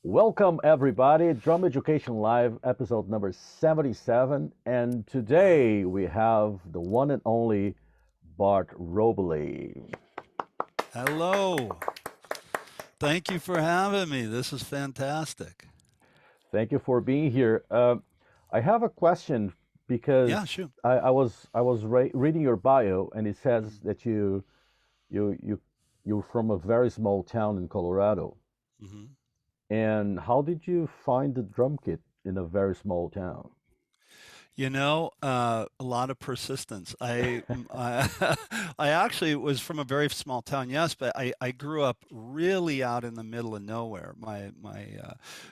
Welcome, everybody. Drum Education Live, episode number 77. And today we have the one and only Bart Robley. Hello. Thank you for having me. This is fantastic. Thank you for being here. I have a question because Yeah, sure. I was reading your bio and it says Mhm. that you you're from a very small town in Colorado. Mhm. And how did you find the drum kit in a very small town? A lot of persistence. I actually was from a very small town, yes, but I grew up really out in the middle of nowhere. My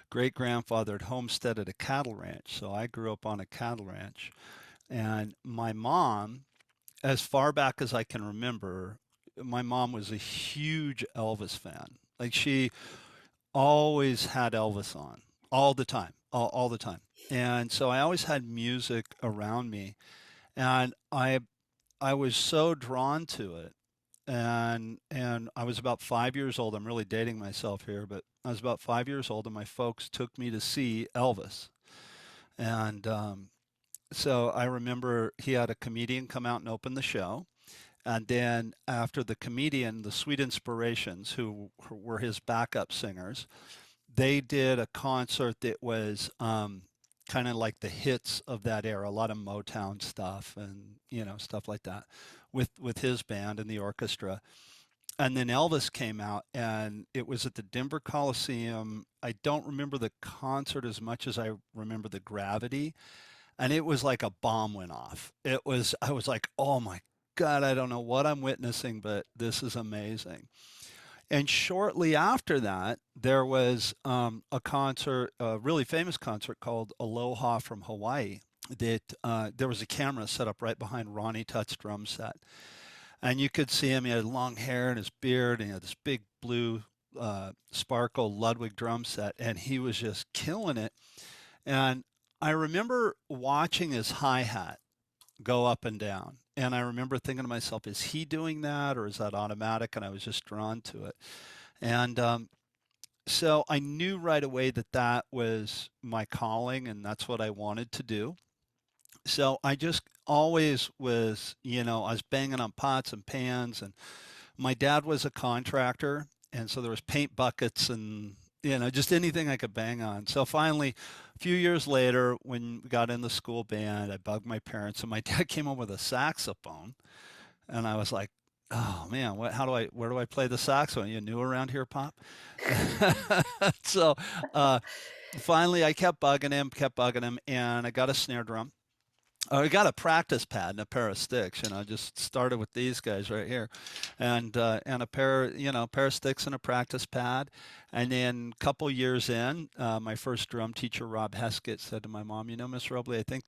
great grandfather had homesteaded a cattle ranch, so I grew up on a cattle ranch. And my mom, as far back as I can remember, my mom was a huge Elvis fan. Like she always had Elvis on all the time, all the time. And so I always had music around me, and I was so drawn to it. And I was about 5 years old. I'm really dating myself here, but I was about 5 years old, and my folks took me to see Elvis. And so I remember he had a comedian come out and open the show. And then after the comedian, the Sweet Inspirations, who were his backup singers, they did a concert that was kind of like the hits of that era, a lot of Motown stuff and stuff like that, with his band and the orchestra. And then Elvis came out, and it was at the Denver Coliseum. I don't remember the concert as much as I remember the gravity, and it was like a bomb went off. I was like, oh my God, I don't know what I'm witnessing, but this is amazing. And shortly after that, there was a concert, a really famous concert called Aloha from Hawaii. That there was a camera set up right behind Ronnie Tutt's drum set, and you could see him. He had long hair and his beard, and he had this big blue sparkle Ludwig drum set, and he was just killing it. And I remember watching his hi hat go up and down. And I remember thinking to myself, is he doing that or is that automatic? And I was just drawn to it. And so I knew right away that that was my calling and that's what I wanted to do. So I just always was, I was banging on pots and pans, and my dad was a contractor, and so there was paint buckets and just anything I could bang on. So finally, a few years later, when we got in the school band, I bugged my parents, and my dad came home with a saxophone, and I was like, "Oh man, where do I play the saxophone? You new around here, Pop?" so uh, finally, I kept bugging him, and I got a snare drum. I got a practice pad and a pair of sticks. Just started with these guys right here, and a pair of sticks and a practice pad. And then a couple years in, my first drum teacher, Robb Heskett, said to my mom, Miss Robley, I think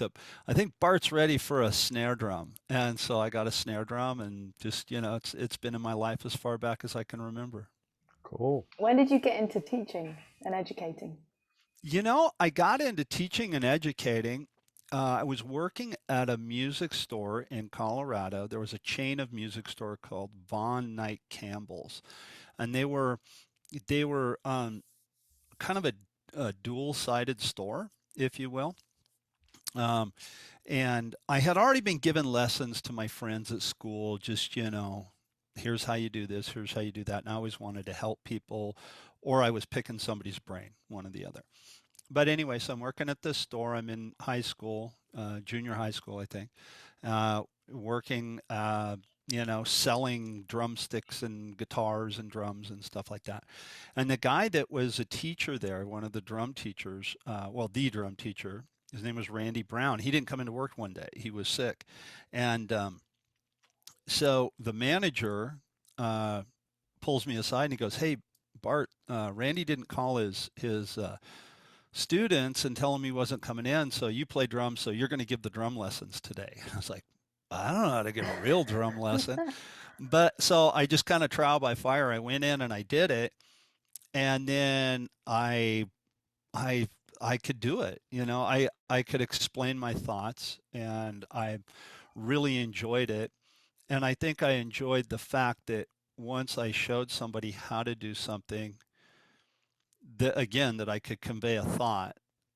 Bart's ready for a snare drum. And so I got a snare drum, and just it's been in my life as far back as I can remember. Cool. When did you get into teaching and educating? I got into teaching and educating. I was working at a music store in Colorado. There was a chain of music store called Von Knight Campbell's, and they were kind of a dual-sided store, if you will. Um, and I had already been given lessons to my friends at school, just here's how you do this, here's how you do that. And I always wanted to help people, or I was picking somebody's brain, one or the other. But anyway, so I'm working at this store. I'm in high school, junior high school, I think, working, selling drumsticks and guitars and drums and stuff like that. And the guy that was a teacher there, one of the drum teachers, the drum teacher, his name was Randy Brown. He didn't come into work one day. He was sick. And so the manager pulls me aside and he goes, "Hey, Bart, Randy didn't call his students and tell him he wasn't coming in. So you play drums, so you're going to give the drum lessons today." I was like, I don't know how to give a real drum lesson. But so I just kind of trial by fire. I went in and I did it. And then I, I could do it. I could explain my thoughts and I really enjoyed it. And I think I enjoyed the fact that once I showed somebody how to do something, that again, that I could convey a thought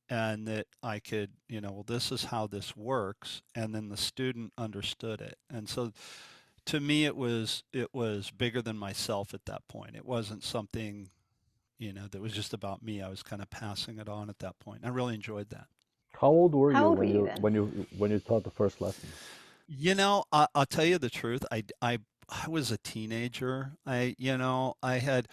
and that I could, well, this is how this works, and then the student understood it. And so to me, it was bigger than myself at that point. It wasn't something, that was just about me. I was kind of passing it on at that point. I really enjoyed that. How old were How you old were when you you then? when you when you taught the first lesson? I'll tell you the truth. I was a teenager. I had,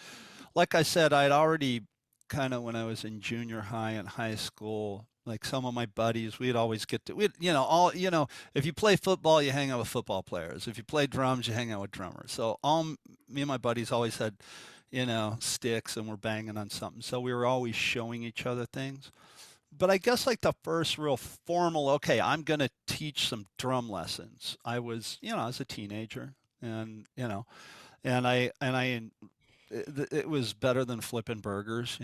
like I said, I'd already kind of when I was in junior high and high school, like some of my buddies, we'd always get to, we'd, if you play football, you hang out with football players. If you play drums, you hang out with drummers. So me and my buddies always had, sticks and we're banging on something. So we were always showing each other things. But I guess like the first real formal, okay, I'm going to teach some drum lessons. I was a teenager and, and I it was better than flipping burgers.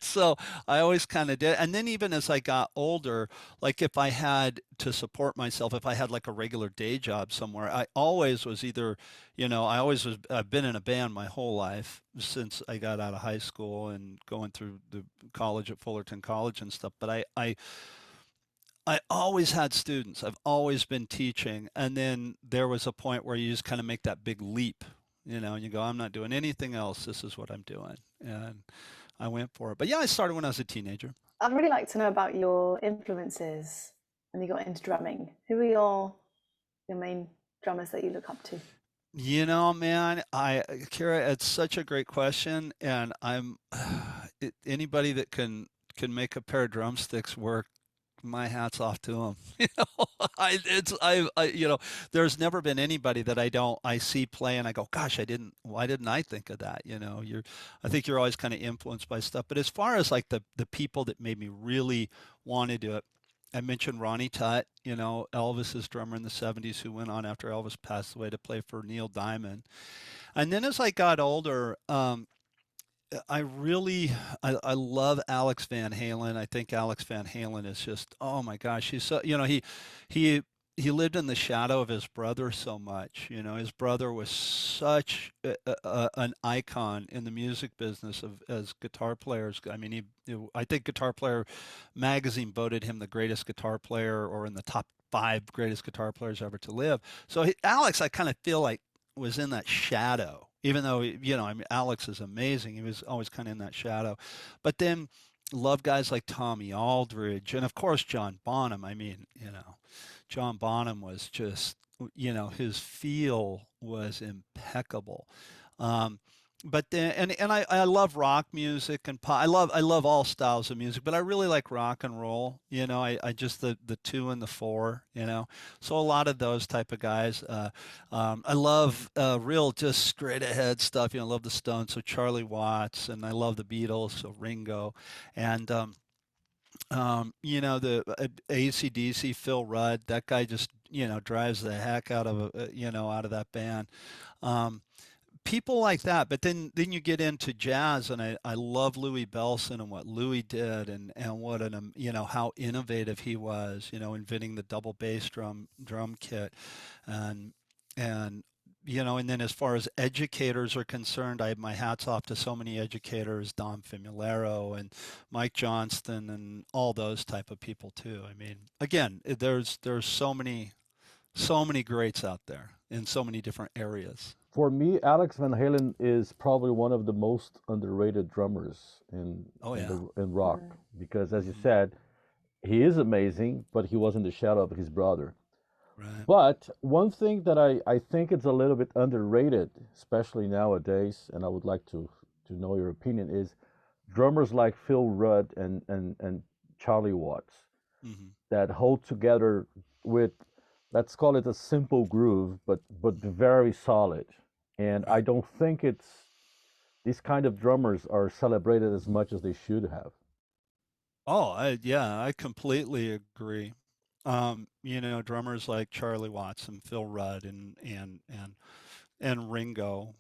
So I always kind of did. And then even as I got older, like if I had to support myself, if I had like a regular day job somewhere, I always was either, I've been in a band my whole life since I got out of high school and going through the college at Fullerton College and stuff. But I always had students. I've always been teaching. And then there was a point where you just kind of make that big leap, and you go, I'm not doing anything else. This is what I'm doing. And I went for it. But yeah, I started when I was a teenager. I'd really like to know about your influences when you got into drumming. Who are your main drummers that you look up to? Man, Kara, it's such a great question. And anybody that can make a pair of drumsticks work, my hat's off to him. There's never been anybody that I see play and I go, gosh, why didn't I think of that? I think you're always kind of influenced by stuff. But as far as like the people that made me really want to do it, I mentioned Ronnie Tutt, Elvis's drummer in the 70s who went on after Elvis passed away to play for Neil Diamond. And then as I got older, I really I love Alex Van Halen. I think Alex Van Halen is just, oh my gosh, he's so, he he lived in the shadow of his brother so much. His brother was such an icon in the music business of as guitar players. I mean, I think Guitar Player magazine voted him the greatest guitar player or in the top five greatest guitar players ever to live. So Alex, I kind of feel like was in that shadow, even though, I mean, Alex is amazing. He was always kind of in that shadow. But then love guys like Tommy Aldridge and, of course, John Bonham. I mean, John Bonham was just, his feel was impeccable. Um, but then, and I love rock music and pop. I love all styles of music, but I really like rock and roll. I just the two and the four. So a lot of those type of guys. I love real just straight ahead stuff. I love the Stones, so Charlie Watts, and I love the Beatles, so Ringo, and the AC/DC, Phil Rudd. That guy just drives the heck out of out of that band. Um, People like that. But then you get into jazz, and I love Louis Bellson and what Louis did, and what how innovative he was, inventing the double bass drum kit, and and and then as far as educators are concerned, I have my hats off to so many educators, Don Famularo and Mike Johnston and all those type of people too. I mean, again, there's so many greats out there in so many different areas. For me, Alex Van Halen is probably one of the most underrated drummers Oh in yeah. rock Mm. because, as you Hmm. said, he is amazing, but he was in the shadow of his brother. Right. But one thing that I think it's a little bit underrated, especially nowadays, and I would like to know your opinion, is drummers like Phil Rudd and Charlie Watts Hmm. that hold together with, let's call it a simple groove, but very solid. And I Right. don't think these kind of drummers are celebrated as much as they should have. Oh, yeah, I completely agree. Drummers like Charlie Watts and Phil Rudd and Ringo.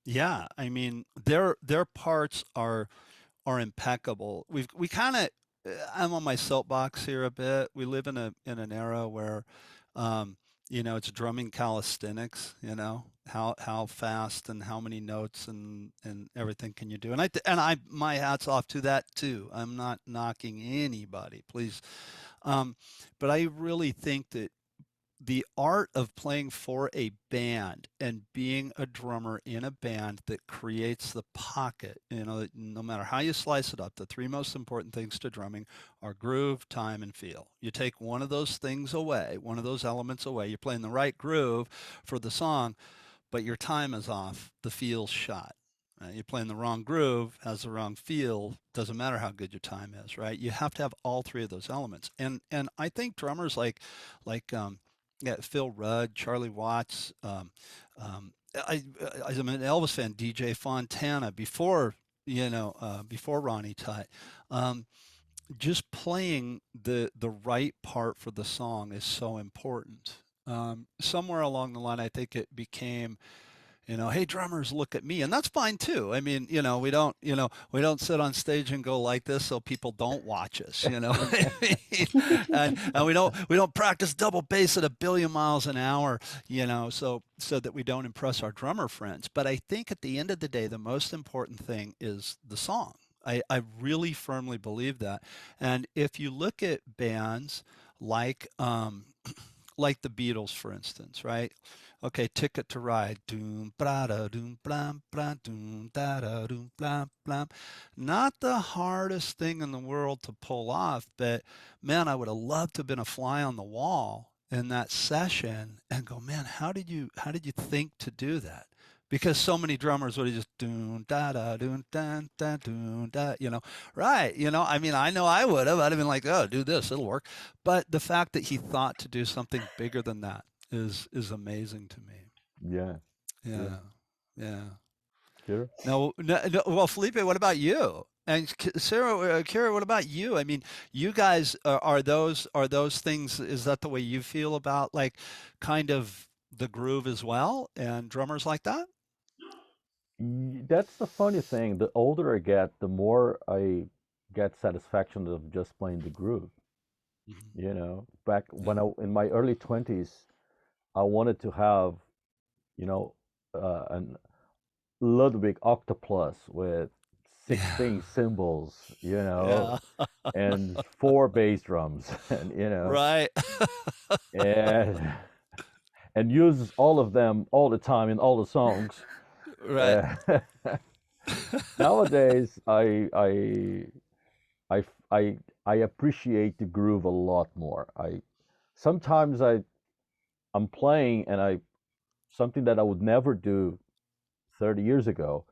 Yeah, I mean their parts are impeccable. We kind of I'm on my soapbox here a bit. We live in an era where it's drumming calisthenics, how fast and how many notes and everything can you do. And my hat's off to that too. I'm not knocking anybody, please. But I really think that the art of playing for a band and being a drummer in a band that creates the pocket, no matter how you slice it up, the three most important things to drumming are groove, time, and feel. You take one of those things away, one of those elements away, you're playing the right groove for the song, but your time is off, the feel's shot. Right? You're playing the wrong groove, has the wrong feel, doesn't matter how good your time is, right? You have to have all three of those elements. And I think drummers like yeah, Phil Rudd, Charlie Watts. I'm an Elvis fan. DJ Fontana before Ronnie Tutt. Um, just playing the right part for the song is so important. Somewhere along the line, I think it became, hey drummers, look at me, and that's fine too. I mean, we don't sit on stage and go like this so people don't watch us. I mean? and we don't practice double bass at 1 billion miles an hour, so that we don't impress our drummer friends. But I think at the end of the day, the most important thing is the song. I really firmly believe that. And if you look at bands like like the Beatles, for instance, right? Okay, Ticket to Ride. Doom, brada, doom, blam, blah, doom, da, da, doom, blam, blam. Not the hardest thing in the world to pull off, but man, I would have loved to have been a fly on the wall in that session and go, man, how did you think to do that? Because so many drummers would have just doom da da doom da doom da, right? I mean, I know I would have. I'd have been like, oh, do this, it'll work. But the fact that he thought to do something bigger than that is amazing to me. Yeah, yeah. Yeah, yeah. Kira? No, no, no, well, Felipe, what about you? And Sarah, Kira, what about you? I mean, you guys are those things? Is that the way you feel about like kind of the groove as well, and drummers like that? That's the funny thing. The older I get, the more I get satisfaction of just playing the groove. Mhm. Back when I in my early 20s, I wanted to have, you know, an Ludwig octopus with Yeah, 16 cymbals, yeah, and four bass drums, and right, and and use all of them all the time in all the songs. right. Uh, Nowadays, I I appreciate the groove a lot more. Sometimes I'm playing and I something that I would never do 30 years ago.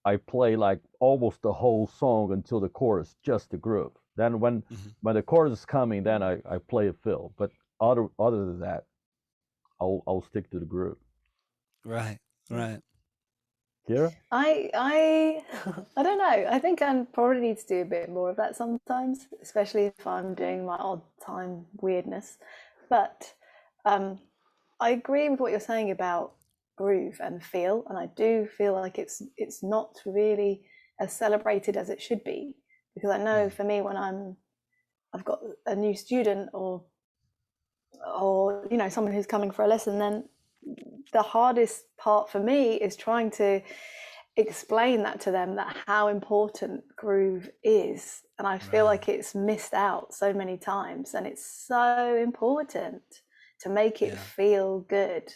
I play like almost the whole song until the chorus, just the groove. Then when Mhm. when the chorus is coming, then I play a fill. But other than that, I'll stick to the groove. Right, right. Kira? I I don't know. I think I probably need to do a bit more of that sometimes, especially if I'm doing my odd time weirdness. But um, I agree with what you're saying about groove and feel, and I do feel like it's not really as celebrated as it should be. Because I know Mm. for me, when I've got a new student or someone who's coming for a lesson, then the hardest part for me is trying to explain that to them, that how important groove is, and I feel Right. like it's missed out so many times, and it's so important to make it Yeah. feel good.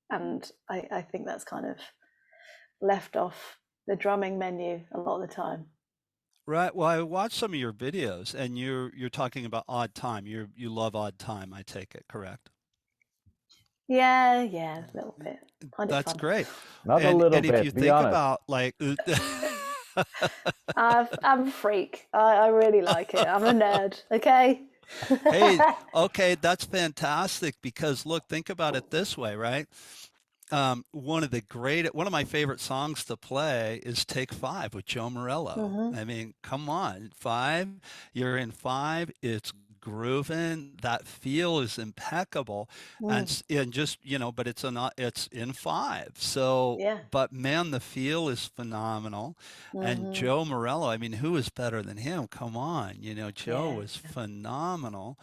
And I think that's kind of left off the drumming menu a lot of the time. Right. Well, I watched some of your videos, and you're talking about odd time. You love odd time, I take it, correct? Yeah, a little bit. Find it That's fun. great. Not a And little and if you bit. Be think honest. about like I'm a freak. I really like it. I'm a nerd. Okay. hey, okay, that's fantastic because look, think about it this way, right? One of my favorite songs to play is Take Five with Joe Morello. Hmm. I mean, come on, five, you're in five, it's grooving, that feel is impeccable, and Mm, and just but it's in five. So, yeah. but man, the feel is phenomenal, and Hmm. Joe Morello. I mean, who is better than him? Come on, Joe Yeah. was phenomenal,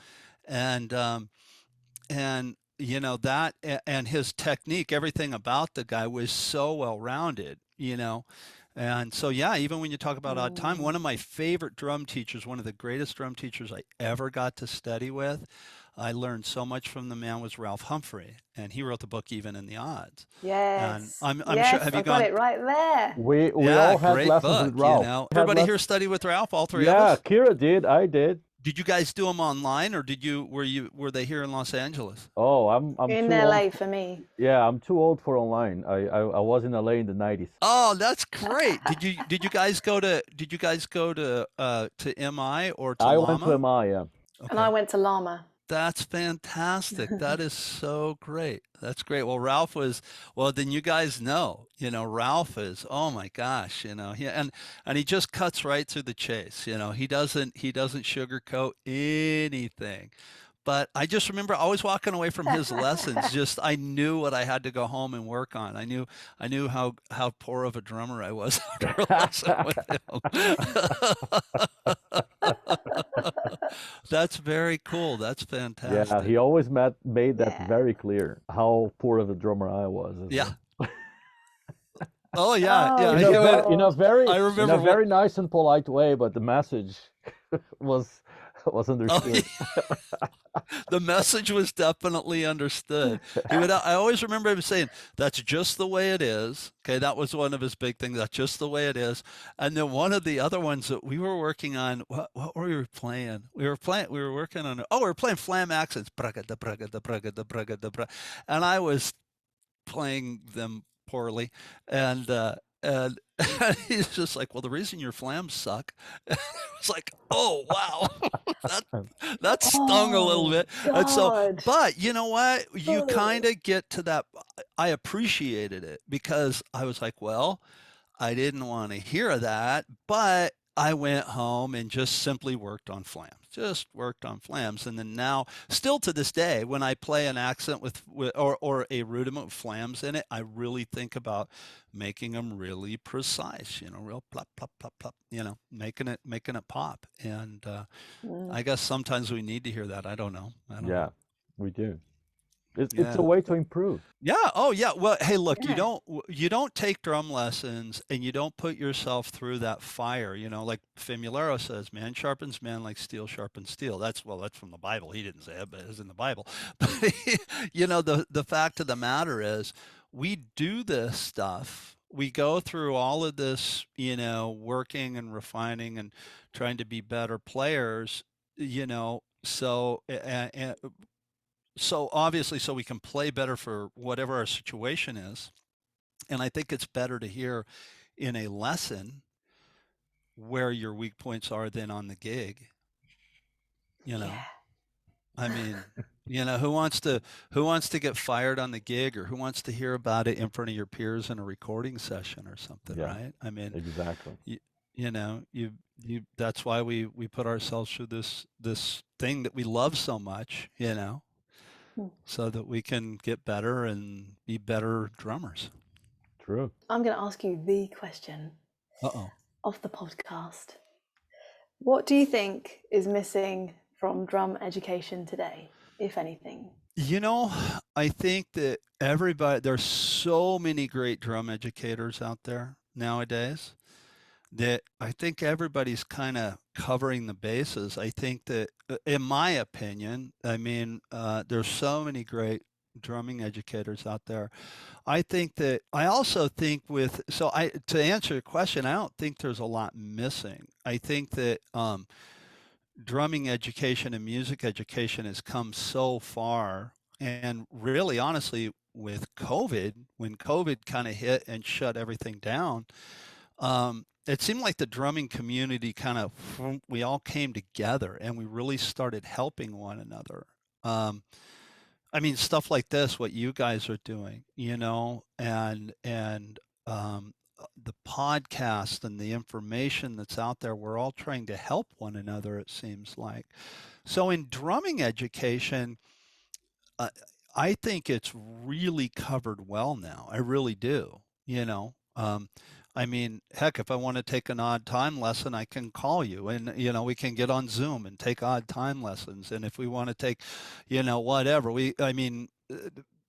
and and that and his technique, everything about the guy was so well rounded, And so, yeah, even when you talk about odd time, one of my favorite drum teachers, one of the greatest drum teachers I ever got to study with, I learned so much from the man, was Ralph Humphrey, and he wrote the book Even in the Odds. And Yes. I'm sure, Yes, have you I got gone? it right there. We Yeah, all had great lessons book, with Ralph. Had Everybody here lessons. study with Ralph, all three of Yeah, us? Kira did. I did. Did you guys do them online, or were they here in Los Angeles? Oh, I'm In too old. LA for me. Yeah, I'm too old for online. I was in LA in the 90s. Oh, that's great. Did you guys go to MI or to I went to Llama? MI, yeah. And I Okay. went to Llama. That's fantastic. That is so great. That's great. Well, well, then you guys know, Ralph is, oh my gosh, and he just cuts right through the chase. He doesn't sugarcoat anything. But I just remember always walking away from his lessons, I knew what I had to go home and work on. I knew how poor of a drummer I was after a lesson with him. That's very cool. That's fantastic. Yeah, he always made that Yeah. very clear, how poor of a drummer I was as Yeah. well. Oh yeah, Oh, yeah. In a very I remember very nice and polite way, but the message was Oh, understood. the message was definitely understood. I always remember him saying, "That's just the way it is." Okay, that was one of his big things. That's just the way it is. And then one of the other ones that we were working on, what were we playing? We were working on. Oh, we were playing flam accents. Braga da braga da braga da braga da braga, and I was playing them poorly, and and he's just like, "Well, the reason your flams suck." It's like, "Oh wow, that stung a little Oh, bit." And so, God. but you know what? You Oh. kind of get to that. I appreciated it because I was like, "Well, I didn't want to hear that," but I went home and just simply worked on flams. Just worked on flams, and then now, still to this day, when I play an accent with or a rudiment with flams in it, I really think about making them really precise. Real plop plop plop plop. Making it pop. And I guess sometimes we need to hear that. I don't know. Yeah, we do. It's Yeah. a way to improve. Yeah. Oh, yeah. Well, hey, look, Yeah. you don't take drum lessons and you don't put yourself through that fire. Like Famularo says, "Man sharpens man like steel sharpens steel." That's from the Bible. He didn't say it, but it's in the Bible. But the fact of the matter is, we do this stuff. We go through all of this, working and refining and trying to be better players. So and so obviously, so we can play better for whatever our situation is. And I think it's better to hear in a lesson where your weak points are than on the gig. Yeah. I mean, who wants to get fired on the gig, or who wants to hear about it in front of your peers in a recording session or something, Yeah, right? I mean, exactly. you that's why we put ourselves through this thing that we love so much, so that we can get better and be better drummers. True. I'm going to ask you the question Uh-oh. of the podcast. What do you think is missing from drum education today, if anything? I think that there's so many great drum educators out there nowadays that I think everybody's kind of covering the bases. I think that, in my opinion, there's so many great drumming educators out there. I also think to answer your question, I don't think there's a lot missing. I think that drumming education and music education has come so far, and really, honestly, with COVID, when COVID kind of hit and shut everything down, it seemed like the drumming community we all came together and we really started helping one another. Stuff like this, what you guys are doing, and the podcast and the information that's out there, we're all trying to help one another, it seems like. So in drumming education, I think it's really covered well now. I really do. Heck, if I want to take an odd time lesson, I can call you and, we can get on Zoom and take odd time lessons. And if we want to take, whatever,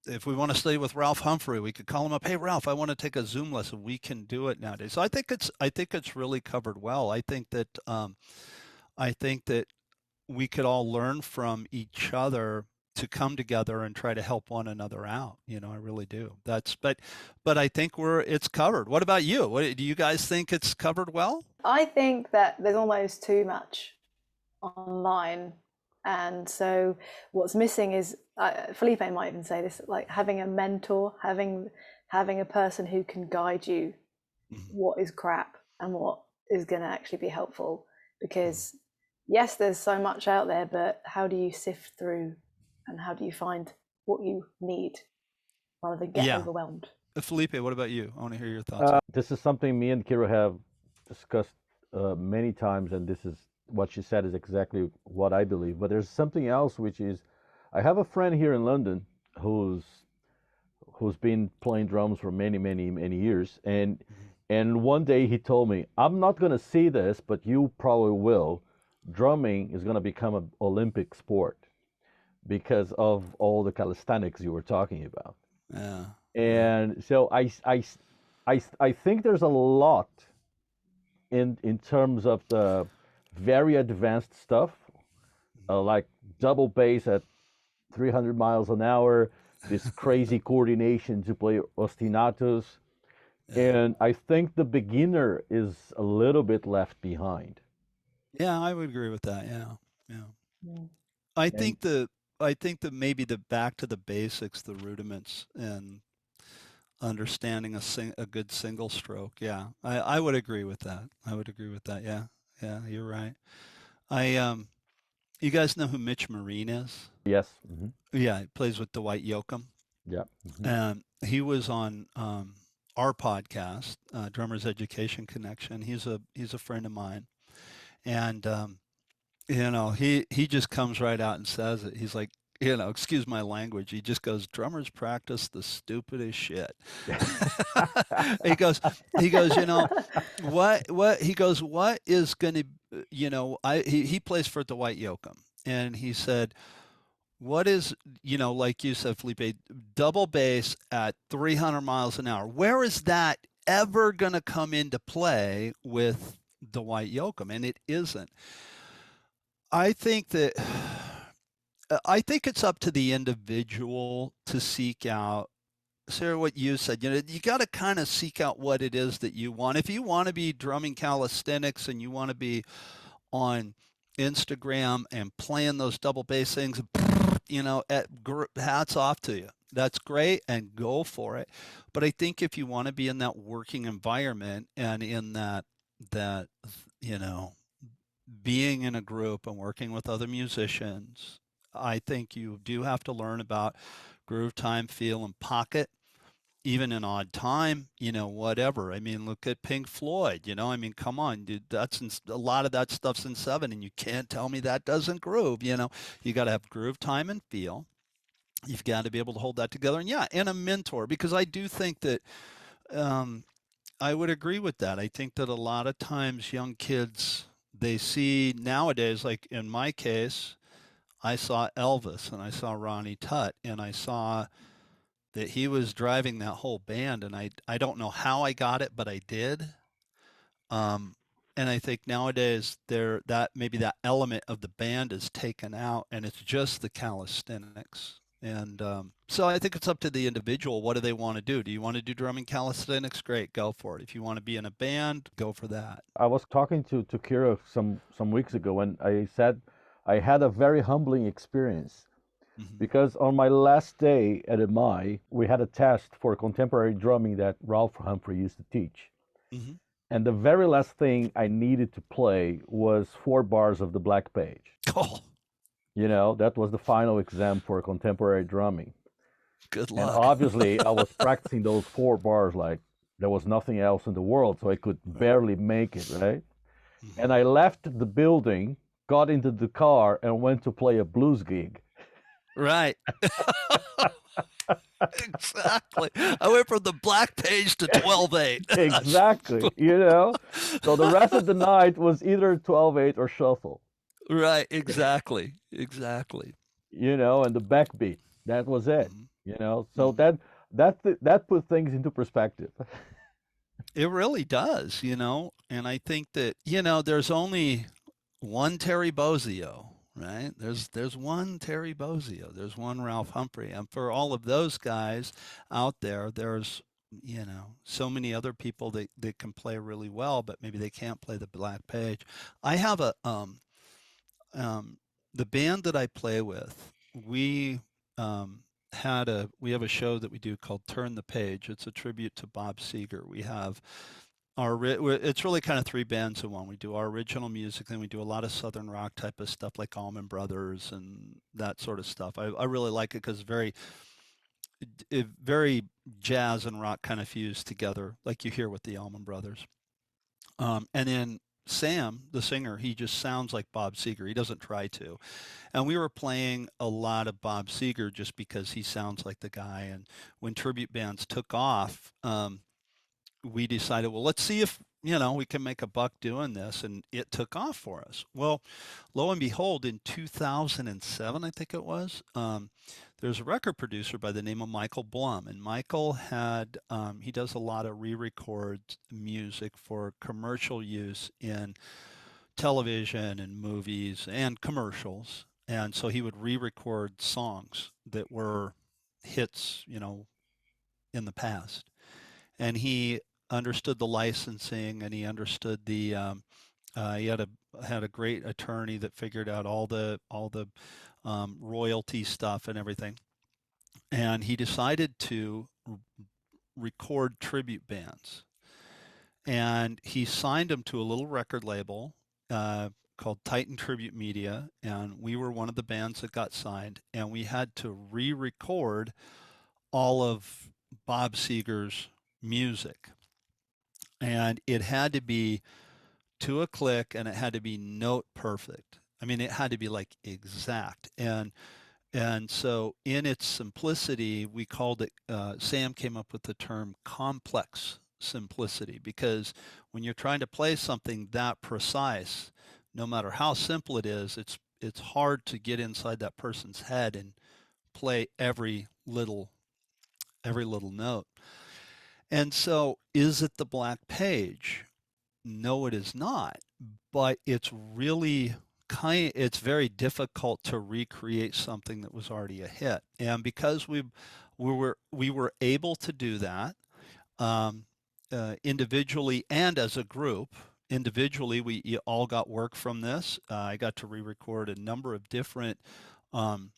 if we want to stay with Ralph Humphrey, we could call him up. Hey, Ralph, I want to take a Zoom lesson. We can do it nowadays. So I think it's really covered well. I think that we could all learn from each other to come together and try to help one another out. I really do. But I think it's covered. What about you? Do you guys think it's covered well? I think that there's almost too much online. And so what's missing is, Felipe might even say this, like having a mentor, having a person who can guide you what is crap and what is going to actually be helpful. Because yes, there's so much out there, but how do you sift through and how do you find what you need rather than get overwhelmed? Felipe, what about you? I want to hear your thoughts. This is something me and Kira have discussed many times, and this is what she said is exactly what I believe. But there's something else, which is, I have a friend here in London who's been playing drums for many, many, many years, and one day he told me, I'm not going to see this, but you probably will. Drumming is going to become an Olympic sport because of all the calisthenics you were talking about. Yeah. And so I think there's a lot in terms of the very advanced stuff, like double bass at 300 miles an hour, this crazy coordination to play ostinatos. And I think the beginner is a little bit left behind. Yeah, I would agree with that. Yeah. I think that maybe the back to the basics, the rudiments, and understanding a good single stroke. Yeah, I would agree with that. Yeah, you're right. You guys know who Mitch Marine is? Yes. Yeah, he plays with Dwight Yoakam. Yeah. And he was on our podcast, Drummers Education Connection. He's a friend of mine, and he just comes right out and says it. He's like, excuse my language. He just goes, drummers practice the stupidest shit. he goes, what is going to, he plays for Dwight Yoakam, and he said, what is, like you said, Felipe, double bass at 300 miles an hour? Where is that ever going to come into play with Dwight Yoakam? And it isn't. I think it's up to the individual to seek out, Sarah, what you said. You got to kind of seek out what it is that you want. If you want to be drumming calisthenics and you want to be on Instagram and playing those double bass things, hats off to you. That's great, and go for it. But I think if you want to be in that working environment and in that being in a group and working with other musicians, I think you do have to learn about groove, time, feel, and pocket, even in odd time, whatever. I mean, look at Pink Floyd, come on, dude, a lot of that stuff's in 7, and you can't tell me that doesn't groove. You got to have groove, time, and feel. You've got to be able to hold that together. And a mentor, because I do think that I would agree with that. I think that a lot of times young kids, they see nowadays, like in my case, I saw Elvis and I saw Ronnie Tutt, and I saw that he was driving that whole band, and I don't know how I got it, but I did. And I think nowadays maybe that element of the band is taken out, and it's just the calisthenics. And so I think it's up to the individual. What do they want to do? Do you want to do drumming calisthenics? Great, go for it. If you want to be in a band, go for that. I was talking to Kira some weeks ago, and I said I had a very humbling experience. Because on my last day at MI, we had a test for contemporary drumming that Ralph Humphrey used to teach. And the very last thing I needed to play was 4 bars of the Black Page. Oh. That was the final exam for contemporary drumming. Good luck. And obviously, I was practicing those 4 bars like there was nothing else in the world, so I could barely make it, right? And I left the building, got into the car, and went to play a blues gig. Right. Exactly. I went from the Black Page to 12/8. Exactly. So the rest of the night was either 12/8 or shuffle. Right. Exactly. And the backbeat. That was it. Hmm. So Hmm. that put things into perspective. It really does, and I think that, there's only one Terry Bozzio, right? There's one Terry Bozzio, there's one Ralph Humphrey, and for all of those guys out there, there's so many other people that can play really well, but maybe they can't play the black page. I have um, the band that I play with. Um, we have a show that we do called Turn the Page. It's a tribute to Bob Seger. We have it's really kind of three bands in one. We do our original music, then we do a lot of southern rock type of stuff like Allman Brothers and that sort of stuff. I really like it because very jazz and rock kind of fused together, like you hear with the Allman Brothers. And then Sam, the singer, he just sounds like Bob Seger. He doesn't try to. And we were playing a lot of Bob Seger just because he sounds like the guy. And when tribute bands took off, we decided, well, let's see if we can make a buck doing this, and it took off for us. Well, lo and behold, in 2007, I think it was, there's a record producer by the name of Michael Blum, and Michael he does a lot of re-record music for commercial use in television and movies and commercials, and so he would re-record songs that were hits, in the past, and he understood the licensing, and he understood he had a great attorney that figured out all the royalty stuff and everything, and he decided to record tribute bands, and he signed them to a little record label called Titan Tribute Media, and we were one of the bands that got signed, and we had to re-record all of Bob Seger's music, and it had to be to a click, and it had to be note perfect. I mean, it had to be like exact. And so in its simplicity, we called it, Sam came up with the term complex simplicity, because when you're trying to play something that precise, no matter how simple it is, it's hard to get inside that person's head and play every little note. And so is it the black page? No, it is not. But it's very difficult to recreate something that was already a hit. And because we were able to do that, um, individually and as a group. Individually, we all got work from this. I got to re-record a number of different um,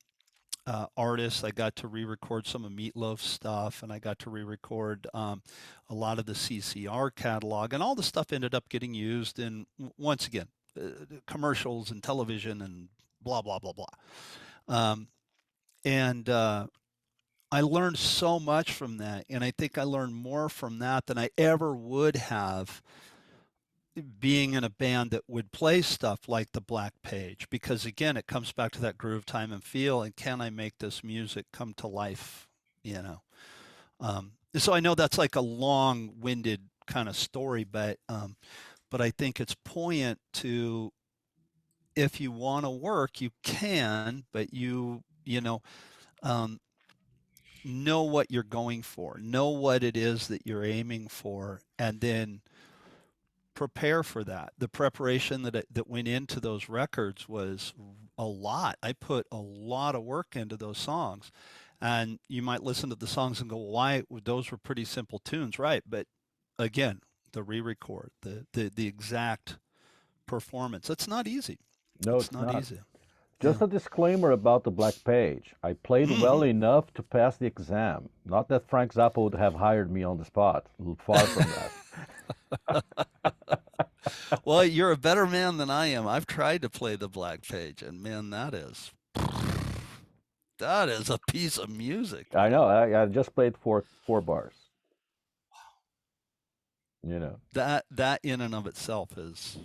artists. I got to re-record some of Meatloaf's stuff, and I got to re-record a lot of the CCR catalog, and all the stuff ended up getting used in, once again, commercials and television and blah blah blah blah. Um, and I learned so much from that, and I think I learned more from that than I ever would have being in a band that would play stuff like the Black Page, because again, it comes back to that groove, time, and feel, and can I make this music come to life, you know? So I know that's like a long-winded kind of story, but I think it's poignant to, if you want to work, you can, but um, know what you're going for, know what it is that you're aiming for, and then prepare for that. The preparation that went into those records was a lot. I put a lot of work into those songs, and you might listen to the songs and go, "Why? Those were pretty simple tunes, right?" But again, the re-record, the exact performance. It's not easy. No, It's it's not not. easy. Just Yeah. a disclaimer about the Black Page. I played well Hmm. enough to pass the exam. Not that Frank Zappa would have hired me on the spot. Far from that. Well, you're a better man than I am. I've tried to play the Black Page, and man, that is a piece of music, I man. know. I just played four bars. You know, That in and of itself is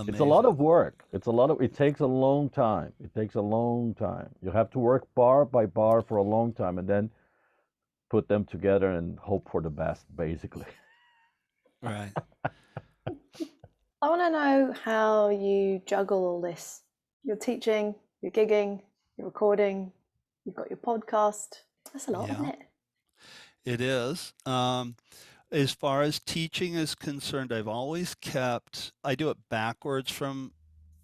it's a lot amazing. of work. It's a lot of. It takes a long time. It takes a long time. You have to work bar by bar for a long time, and then put them together and hope for the best, basically. Right. I want to know how you juggle all this. You're teaching, you're gigging, you're recording. you've got your podcast. That's a lot, isn't Yeah, it? it is. As far as teaching is concerned, I've always I do it backwards from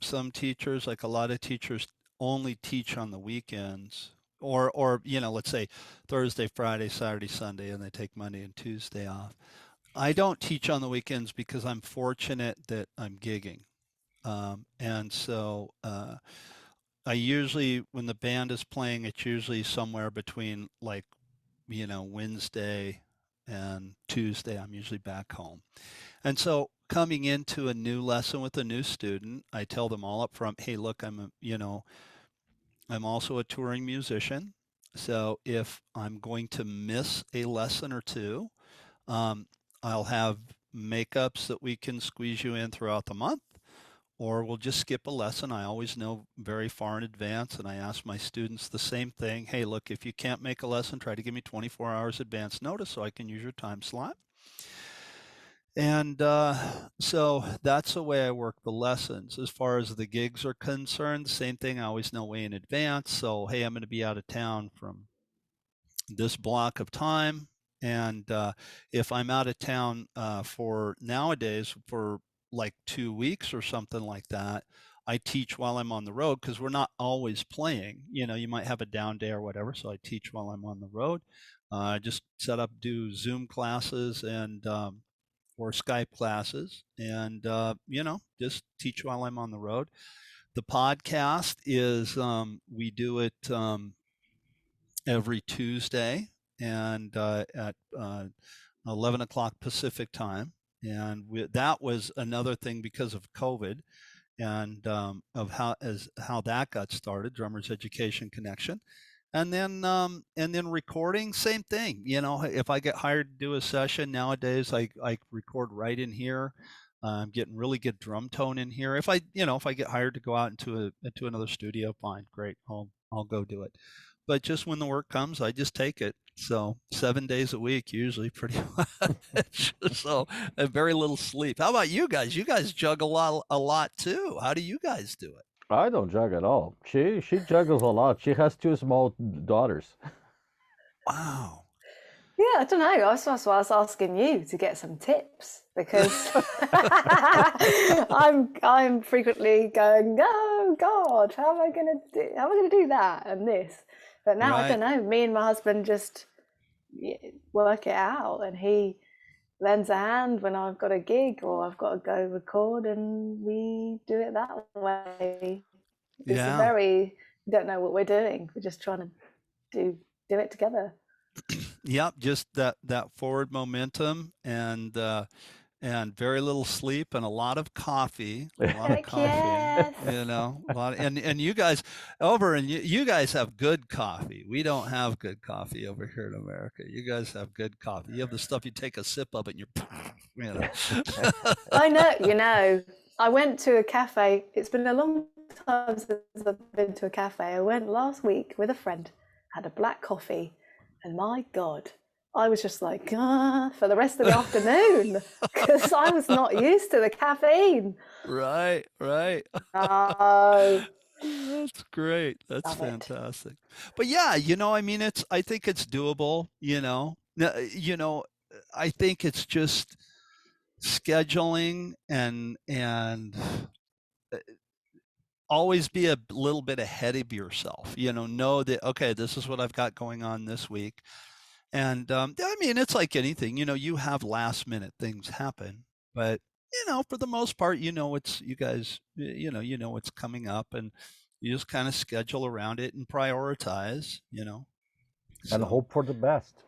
some teachers. Like a lot of teachers only teach on the weekends, or let's say Thursday, Friday, Saturday, Sunday, and they take Monday and Tuesday off. I don't teach on the weekends because I'm fortunate that I'm gigging. And so I usually, when the band is playing, it's usually somewhere between like, Wednesday and Tuesday. I'm usually back home. And so coming into a new lesson with a new student, I tell them all up front, hey, look, I'm also a touring musician. So if I'm going to miss a lesson or two, um, I'll have makeups that we can squeeze you in throughout the month, or we'll just skip a lesson. I always know very far in advance, and I ask my students the same thing. Hey, look, if you can't make a lesson, try to give me 24 hours advance notice so I can use your time slot. And so that's the way I work the lessons. As far as the gigs are concerned, same thing. I always know way in advance. So, hey, I'm going to be out of town from this block of time. And if I'm out of town for nowadays for like 2 weeks or something like that, I teach while I'm on the road because we're not always playing. You might have a down day or whatever. So I teach while I'm on the road. Just do Zoom classes and or Skype classes, and just teach while I'm on the road. The podcast is we do it every Tuesday and at 11 o'clock Pacific time. And that was another thing because of COVID and of how that got started, Drummers Education Connection. And then recording, same thing. If I get hired to do a session nowadays, I record right in here. I'm getting really good drum tone in here. If I get hired to go out into another studio, fine, great, I'll go do it. But just when the work comes, I just take it. So 7 days a week, usually, pretty much. So very little sleep. How about you guys? You guys juggle a lot too. How do you guys do it? I don't juggle at all. She juggles a lot. She has two small daughters. Wow. Yeah, I don't know. That's why I was asking you to get some tips because I'm frequently going, oh God, how am I gonna do that and this? But now I don't know. Me and my husband just work it out, and he lends a hand when I've got a gig or I've got to go record, and we do it that way. It's we don't know what we're doing. We're just trying to do it together. Yep, just that forward momentum and very little sleep and a lot of coffee. Yes. A lot. And you guys you guys have good coffee. We don't have good coffee over here in America. You guys have good coffee. You have the stuff you take a sip of it and you're. I know. I went to a cafe. It's been a long time since I've been to a cafe. I went last week with a friend, had a black coffee, and my God, I was just like, for the rest of the afternoon because I was not used to the caffeine. Right. Oh. That's great. That's fantastic. But yeah, I think it's doable, I think it's just scheduling and always be a little bit ahead of yourself, know that, okay, this is what I've got going on this week. And it's like anything, you have last minute things happen, but for the most part, you guys, what's coming up, and you just kind of schedule around it and prioritize, And hope for the best.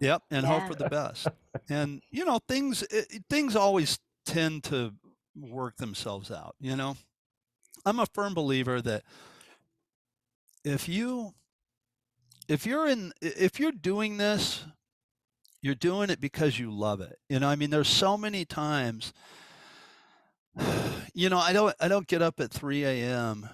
Yep. And hope for the best. And, things always tend to work themselves out. I'm a firm believer that if you're doing this, you're doing it because you love it. There's so many times, I don't get up at 3 a.m.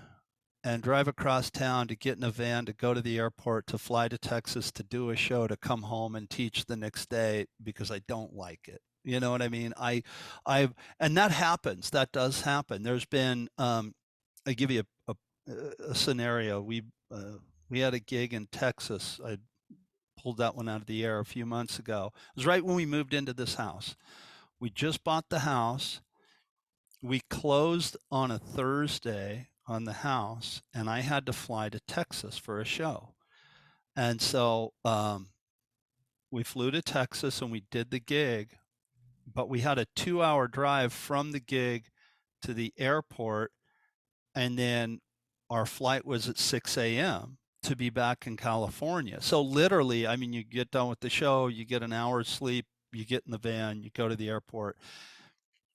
and drive across town to get in a van to go to the airport, to fly to Texas, to do a show, to come home and teach the next day because I don't like it. You know what I mean? And that happens. That does happen. There's been, I give you a scenario. We we had a gig in Texas. I pulled that one out of the air a few months ago. It was right when we moved into this house. We just bought the house. We closed on a Thursday on the house, and I had to fly to Texas for a show. And so we flew to Texas and we did the gig, but we had a 2-hour drive from the gig to the airport. And then our flight was at 6 a.m. to be back in California. So literally, I mean, you get done with the show, you get an hour's sleep, you get in the van, you go to the airport.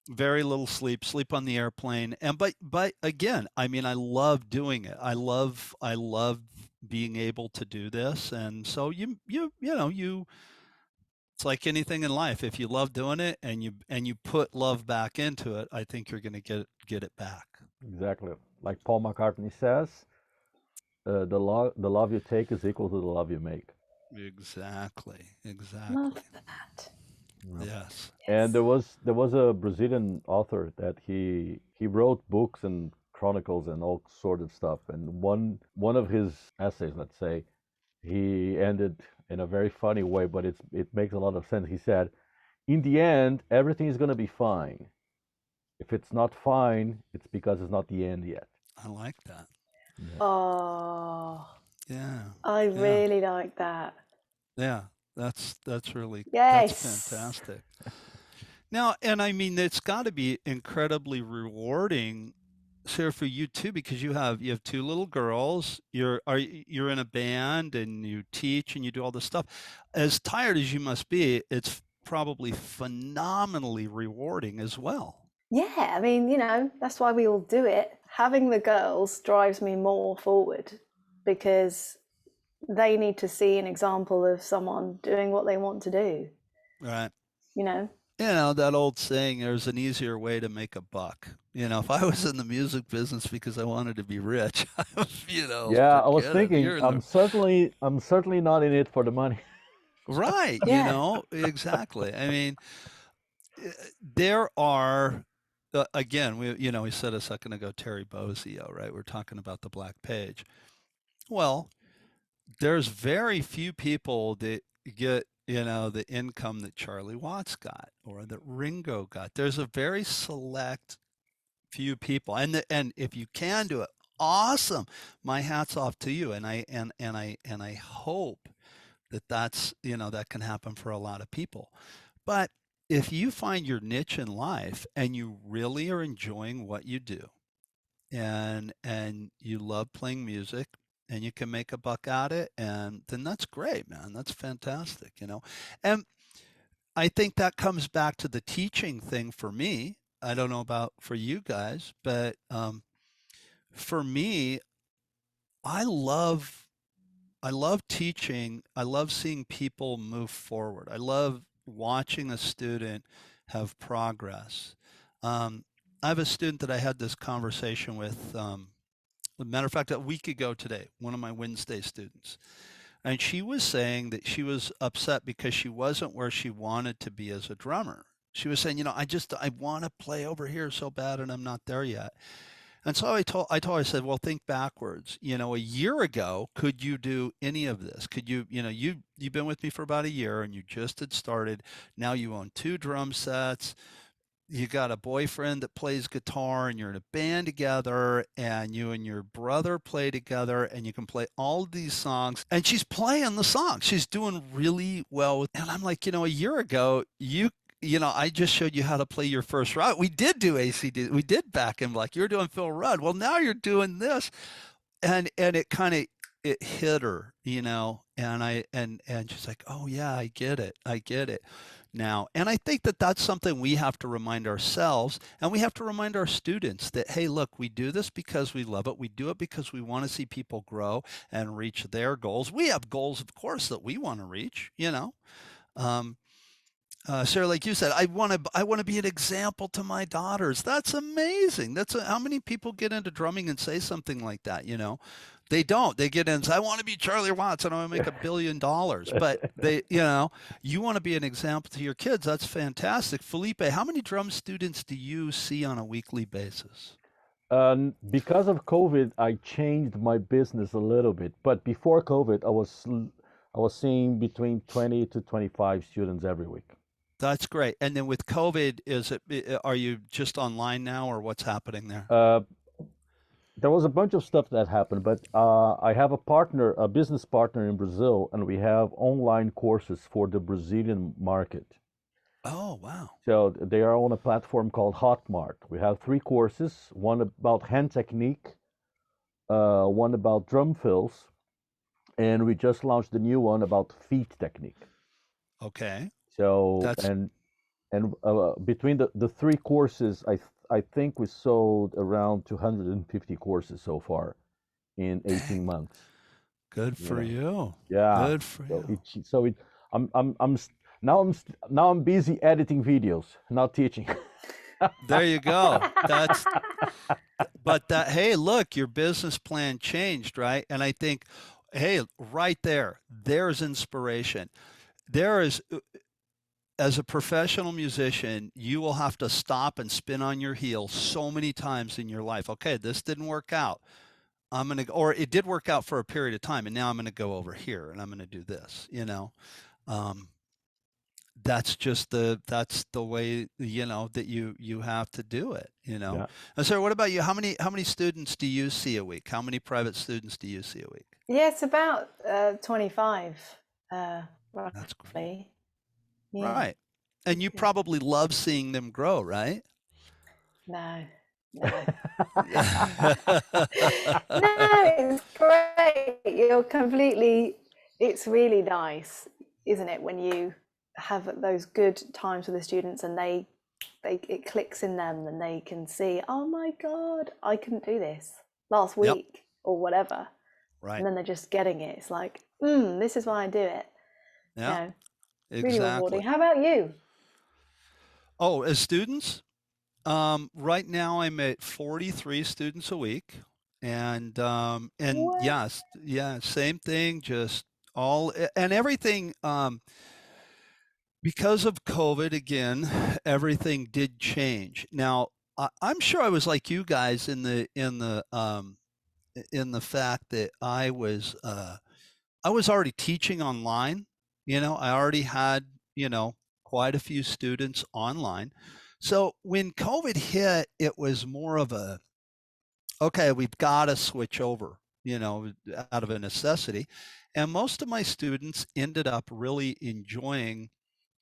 Very little sleep, sleep on the airplane. And but again, I mean, I love doing it. I love being able to do this. And so you it's like anything in life. If you love doing it and you put love back into it, I think you're going to get it back. Exactly. Like Paul McCartney says, the love you take is equal to the love you make. Exactly. Love that. Yeah. Yes. And there was a Brazilian author that he wrote books and chronicles and all sort of stuff. And one of his essays, let's say, he ended in a very funny way, but it makes a lot of sense. He said, "In the end, everything is going to be fine. If it's not fine, it's because it's not the end yet." I like that. Yeah. Oh, Yeah. I Yeah. really like that. Yeah. That's really Yes. that's fantastic. Now, and I mean, it's got to be incredibly rewarding, Sarah, for you too, because you have 2 little girls. You're in a band and you teach and you do all this stuff. As tired as you must be, it's probably phenomenally rewarding as well. Yeah, I mean, that's why we all do it. Having the girls drives me more forward because they need to see an example of someone doing what they want to do. Right. That old saying, there's an easier way to make a buck. If I was in the music business because I wanted to be rich, Yeah, I was thinking, I'm certainly not in it for the money. Right. Yeah. Exactly. I mean, there are, again, we said a second ago, Terry Bozzio, right? We're talking about the Black Page. Well, there's very few people that get, the income that Charlie Watts got or that Ringo got. There's a very select few people, and if you can do it, awesome. My hat's off to you, and I hope that's that can happen for a lot of people. But if you find your niche in life and you really are enjoying what you do, and you love playing music, and you can make a buck at it, and then that's great, man. That's fantastic, And I think that comes back to the teaching thing for me. I don't know about for you guys, but for me, I love teaching. I love seeing people move forward. I love watching a student have progress. I have a student that I had this conversation with. As a matter of fact, a week ago today, one of my Wednesday students, and she was saying that she was upset because she wasn't where she wanted to be as a drummer. She was saying, I want to play over here so bad, and I'm not there yet. And so I told her, I said, well, think backwards. A year ago, could you do any of this? Could you, you've been with me for about a year, and you just had started. Now you own 2 drum sets. You got a boyfriend that plays guitar, and you're in a band together, and you and your brother play together, and you can play all of these songs, and she's playing the songs. She's doing really well. And I'm like, a year ago, I just showed you how to play your first route. We did do ACD. We did back in black. You're doing Phil Rudd. Well, now you're doing this. And it kind of, it hit her, and she's like, oh yeah, I get it now. And I think that that's something we have to remind ourselves, and we have to remind our students that, hey, look, we do this because we love it. We do it because we want to see people grow and reach their goals. We have goals, of course, that we want to reach, Sarah, like you said, I want to be an example to my daughters. That's amazing. How many people get into drumming and say something like that? They don't. They get in and say, I want to be Charlie Watts and I want to make $1 billion. But you want to be an example to your kids. That's fantastic. Felipe, how many drum students do you see on a weekly basis? Because of COVID, I changed my business a little bit. But before COVID, I was seeing between 20 to 25 students every week. That's great. And then with COVID, are you just online now, or what's happening there? There was a bunch of stuff that happened, but I have a business partner in Brazil, and we have online courses for the Brazilian market. Oh, wow. So they are on a platform called Hotmart. We have three courses: one about hand technique, one about drum fills, and we just launched the new one about feet technique. Okay. So That's and between the three courses, I think we sold around 250 courses so far in 18 dang, months. good You for know, you. yeah. Good for So you. now I'm busy editing videos, not teaching. There you go. But hey, look, your business plan changed, right? And I think, hey, right there's inspiration. There is, as a professional musician, you will have to stop and spin on your heel so many times in your life. Okay, this didn't work out. Or it did work out for a period of time, and now I'm going to go over here and I'm going to do this, Um, that's the way, that you have to do it. Yeah. And so what about you? How many students do you see a week? How many private students do you see a week? Yeah, it's about 25, That's great. roughly. Yeah. Right. And you probably love seeing them grow, right? No, no. No, it's great. It's really nice, isn't it, when you have those good times with the students and it clicks in them and they can see, oh my God, I couldn't do this last Yep. week or whatever. Right. And then they're just getting it. It's like, this is why I do it. Yeah, Really rewarding. exactly. How about you? Oh, as students, right now I'm at 43 students a week. And What? yes, yeah, same thing, just and everything, because of COVID again, everything did change. Now, I'm sure I was like you guys in the fact that I was already teaching online. I already had, quite a few students online. So when COVID hit, it was more of a, okay, we've got to switch over, out of a necessity. And most of my students ended up really enjoying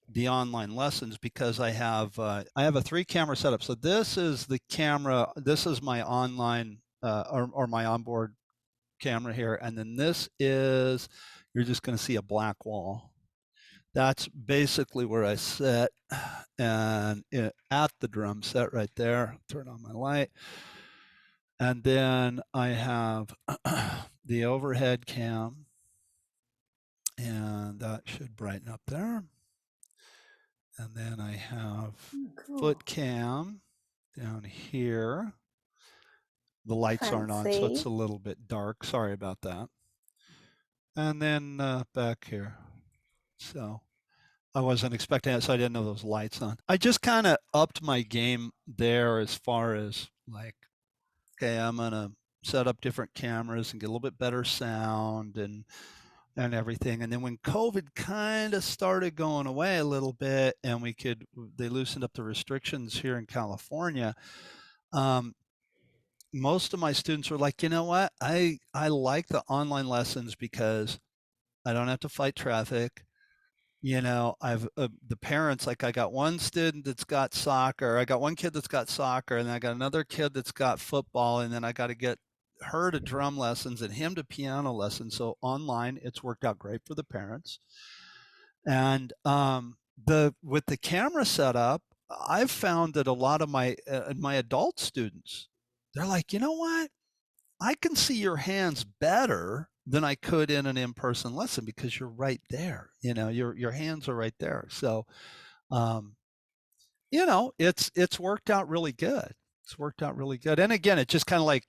the online lessons because I have a 3-camera setup. So this is the camera. This is my online or my onboard camera here, and then this is, you're just going to see a black wall. That's basically where I sit, and at the drum set right there. Turn on my light, and then I have the overhead cam, and that should brighten up there. And then I have Cool. foot cam down here. The lights aren't on, so it's Fancy. a little bit dark. Sorry about that. And then back here. So I wasn't expecting it, so I didn't know those lights on. I just kind of upped my game there as far as like, okay, I'm gonna set up different cameras and get a little bit better sound and everything. And then when COVID kind of started going away a little bit, and they loosened up the restrictions here in California. Most of my students were like, you know what? I like the online lessons because I don't have to fight traffic. I've the parents, like I got one student that's got soccer. I got one kid that's got soccer, and I got another kid that's got football, and then I got to get her to drum lessons and him to piano lessons. So online, it's worked out great for the parents. And with the camera setup, I've found that a lot of my adult students, they're like, you know what? I can see your hands better than I could in an in-person lesson because you're right there. Your hands are right there. So, it's worked out really good. It's worked out really good. And again, it's just kind of like,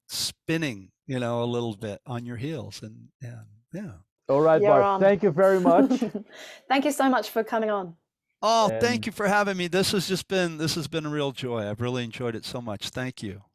spinning, a little bit on your heels, and yeah. All right, You're Bart. on. Thank you very much. Thank you so much for coming on. Oh, And thank you for having me. This has been a real joy. I've really enjoyed it so much. Thank you.